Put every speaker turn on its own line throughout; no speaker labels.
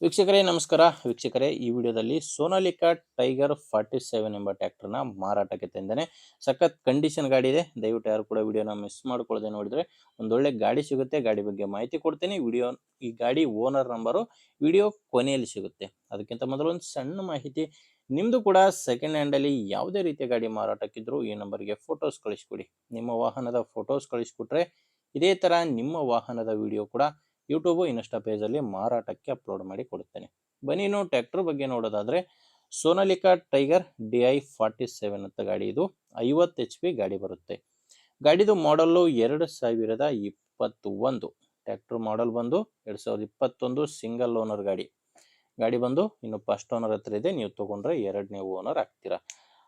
ವೀಕ್ಷಕರೇ ನಮಸ್ಕಾರ. ವೀಕ್ಷಕರೇ, ಈ ವಿಡಿಯೋದಲ್ಲಿ ಸೋನಾಲಿಕಾ ಟೈಗರ್ 47 ಎಂಬ ಟ್ರ್ಯಾಕ್ಟರ್ನ ಮಾರಾಟಕ್ಕೆ ತಂದೇನೆ. ಸಖತ್ ಕಂಡೀಷನ್ ಗಾಡಿ ಇದೆ. ದಯವಿಟ್ಟು ಯಾರು ಕೂಡ ವಿಡಿಯೋನ ಮಿಸ್ ಮಾಡ್ಕೊಳ್ಳದೆ ನೋಡಿದ್ರೆ ಒಂದೊಳ್ಳೆ ಗಾಡಿ ಸಿಗುತ್ತೆ. ಗಾಡಿ ಬಗ್ಗೆ ಮಾಹಿತಿ ಕೊಡ್ತೀನಿ. ಈ ಗಾಡಿ ಓನರ್ ನಂಬರು ವಿಡಿಯೋ ಕೊನೆಯಲ್ಲಿ ಸಿಗುತ್ತೆ. ಅದಕ್ಕಿಂತ ಮೊದಲು ಒಂದು ಸಣ್ಣ ಮಾಹಿತಿ, ನಿಮ್ಮದು ಕೂಡ ಸೆಕೆಂಡ್ ಹ್ಯಾಂಡಲ್ಲಿ ಯಾವುದೇ ರೀತಿಯ ಗಾಡಿ ಮಾರಾಟಕ್ಕಿದ್ರೂ ಈ ನಂಬರ್ಗೆ ಫೋಟೋಸ್ ಕಳಿಸ್ಕೊಡಿ. ನಿಮ್ಮ ವಾಹನದ ಫೋಟೋಸ್ ಕಳಿಸ್ಕೊಟ್ರೆ ಇದೇ ಥರ ನಿಮ್ಮ ವಾಹನದ ವಿಡಿಯೋ ಕೂಡ ಯೂಟ್ಯೂಬ್ ಇನ್ಸ್ಟಾ ಪೇಜಲ್ಲಿ ಮಾರಾಟಕ್ಕೆ ಅಪ್ಲೋಡ್ ಮಾಡಿ ಕೊಡುತ್ತೇನೆ. ಬನ್ನಿ ಇನ್ನು ಟ್ರ್ಯಾಕ್ಟರ್ ಬಗ್ಗೆ ನೋಡೋದಾದರೆ, ಸೋನಾಲಿಕಾ ಟೈಗರ್ DI 47 ಅಂತ ಗಾಡಿ. ಇದು 50 HP ಗಾಡಿ ಬರುತ್ತೆ. ಗಾಡಿದು ಮಾಡಲ್ಲು 2021. ಟ್ರ್ಯಾಕ್ಟರ್ ಮಾಡಲ್ ಬಂದು 2021 ಸಿಂಗಲ್ ಓನರ್ ಗಾಡಿ ಬಂದು ಇನ್ನು ಫಸ್ಟ್ ಓನರ್ ಹತ್ರ ಇದೆ. ನೀವು ತೊಗೊಂಡ್ರೆ ಎರಡನೇ ಓನರ್ ಆಗ್ತೀರಾ.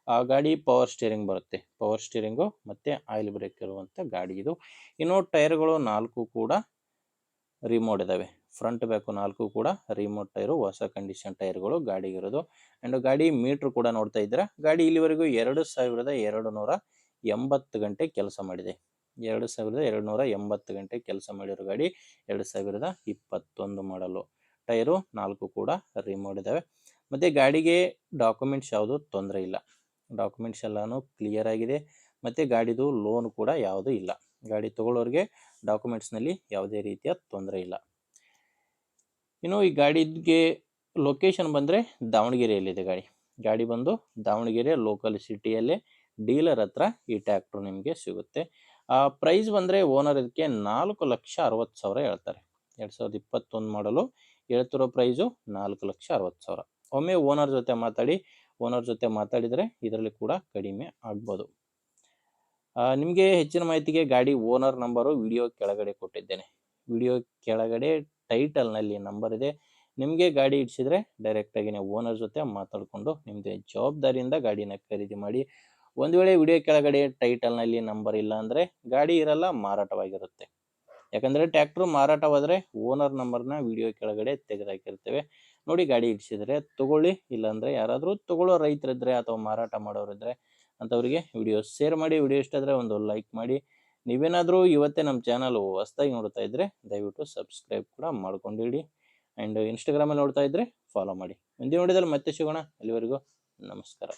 ಆ ಗಾಡಿ ಪವರ್ ಸ್ಟೀರಿಂಗ್ ಬರುತ್ತೆ. ಪವರ್ ಸ್ಟೀರಿಂಗು ಮತ್ತು ಆಯಿಲ್ ಬ್ರೇಕ್ ಇರುವಂಥ ಗಾಡಿ ಇದು. ಇನ್ನು ಟೈರ್ಗಳು 4 ಕೂಡ ರಿಮೋಟ್ ಇದ್ದಾವೆ. ಫ್ರಂಟ್ ಬ್ಯಾಕು 4 ಕೂಡ ರಿಮೋಟ್ ಟೈರು, ಹೊಸ ಕಂಡೀಷನ್ ಟೈರ್ಗಳು ಗಾಡಿಗಿರೋದು. ಆ್ಯಂಡ್ ಗಾಡಿ ಮೀಟ್ರ್ ಕೂಡ ನೋಡ್ತಾ ಇದ್ದೀರಾ. ಗಾಡಿ ಇಲ್ಲಿವರೆಗೂ 2280 ಗಂಟೆ ಕೆಲಸ ಮಾಡಿದೆ. 2280 ಗಂಟೆ ಕೆಲಸ ಮಾಡಿರೋ ಗಾಡಿ. 2021 ಮಾಡಲು. ಟೈರು 4 ಕೂಡ ರಿಮೋಟ್ ಇದ್ದಾವೆ. ಮತ್ತು ಗಾಡಿಗೆ ಡಾಕ್ಯುಮೆಂಟ್ಸ್ ಯಾವುದು ತೊಂದರೆ ಇಲ್ಲ. ಡಾಕ್ಯುಮೆಂಟ್ಸ್ ಎಲ್ಲನೂ ಕ್ಲಿಯರ್ ಆಗಿದೆ. ಮತ್ತು ಗಾಡಿದು ಲೋನ್ ಕೂಡ ಯಾವುದೂ ಇಲ್ಲ. ಗಾಡಿ ತೊಗೊಳ್ಳೋರಿಗೆ ಡಾಕ್ಯುಮೆಂಟ್ಸ್ನಲ್ಲಿ ಯಾವುದೇ ರೀತಿಯ ತೊಂದರೆ ಇಲ್ಲ. ಇನ್ನು ಈ ಗಾಡಿಗೆ ಲೊಕೇಶನ್ ಬಂದರೆ ದಾವಣಗೆರೆಯಲ್ಲಿದೆ ಗಾಡಿ ಬಂದು ದಾವಣಗೆರೆ ಲೋಕಲ್ ಸಿಟಿಯಲ್ಲೇ ಡೀಲರ್ ಹತ್ರ ಈ ಟ್ರ್ಯಾಕ್ಟ್ರು ನಿಮಗೆ ಸಿಗುತ್ತೆ. ಪ್ರೈಸ್ ಬಂದರೆ ಓನರ್ ಇದಕ್ಕೆ 4,60,000 ಹೇಳ್ತಾರೆ. 2021 ಮಾಡಲು ಹೇಳ್ತಿರೋ ಪ್ರೈಸು 4,60,000. ಒಮ್ಮೆ ಓನರ್ ಜೊತೆ ಮಾತಾಡಿದರೆ ಇದರಲ್ಲಿ ಕೂಡ ಕಡಿಮೆ ಆಗ್ಬೋದು. ನಿಮಗೆ ಹೆಚ್ಚಿನ ಮಾಹಿತಿಗೆ ಗಾಡಿ ಓನರ್ ನಂಬರು ವಿಡಿಯೋ ಕೆಳಗಡೆ ಕೊಟ್ಟಿದ್ದೇನೆ. ವಿಡಿಯೋ ಕೆಳಗಡೆ ಟೈಟಲ್ನಲ್ಲಿ ನಂಬರ್ ಇದೆ. ನಿಮಗೆ ಗಾಡಿ ಇಡಿಸಿದರೆ ಡೈರೆಕ್ಟಾಗಿ ನೀವು ಓನರ್ ಜೊತೆ ಮಾತಾಡಿಕೊಂಡು ನಿಮ್ಮದೇ ಜವಾಬ್ದಾರಿಯಿಂದ ಗಾಡಿನ ಖರೀದಿ ಮಾಡಿ. ಒಂದು ವೇಳೆ ವಿಡಿಯೋ ಕೆಳಗಡೆ ಟೈಟಲ್ನಲ್ಲಿ ನಂಬರ್ ಇಲ್ಲ ಅಂದರೆ ಗಾಡಿ ಇರಲ್ಲ, ಮಾರಾಟವಾಗಿರುತ್ತೆ. ಯಾಕಂದರೆ ಟ್ರ್ಯಾಕ್ಟ್ರು ಮಾರಾಟವಾದರೆ ಓನರ್ ನಂಬರ್ನ ವಿಡಿಯೋ ಕೆಳಗಡೆ ತೆಗೆದಾಕಿರ್ತೇವೆ. ನೋಡಿ, ಗಾಡಿ ಇಡಿಸಿದರೆ ತೊಗೊಳ್ಳಿ. ಇಲ್ಲಾಂದರೆ ಯಾರಾದರೂ ತೊಗೊಳ್ಳೋ ರೈತರಿದ್ದರೆ ಅಥವಾ ಮಾರಾಟ ಮಾಡೋರಿದ್ದರೆ ಅಂಥವರಿಗೆ ವಿಡಿಯೋ ಶೇರ್ ಮಾಡಿ. ವಿಡಿಯೋ ಇಷ್ಟ ಆದರೆ ಒಂದು ಲೈಕ್ ಮಾಡಿ. ನೀವೇನಾದರೂ ಇವತ್ತೇ ನಮ್ಮ ಚಾನಲ್ ಹೊಸದಾಗಿ ನೋಡ್ತಾ ಇದ್ದರೆ ದಯವಿಟ್ಟು ಸಬ್ಸ್ಕ್ರೈಬ್ ಕೂಡ ಮಾಡ್ಕೊಂಡಿಡಿ. ಆ್ಯಂಡ್ ಇನ್ಸ್ಟಾಗ್ರಾಮಲ್ಲಿ ನೋಡ್ತಾ ಇದ್ದರೆ ಫಾಲೋ ಮಾಡಿ. ಮುಂದೆ ನೋಡಿದಲ್ಲಿ ಮತ್ತೆ ಸಿಗೋಣ. ಅಲ್ಲಿವರೆಗೂ ನಮಸ್ಕಾರ.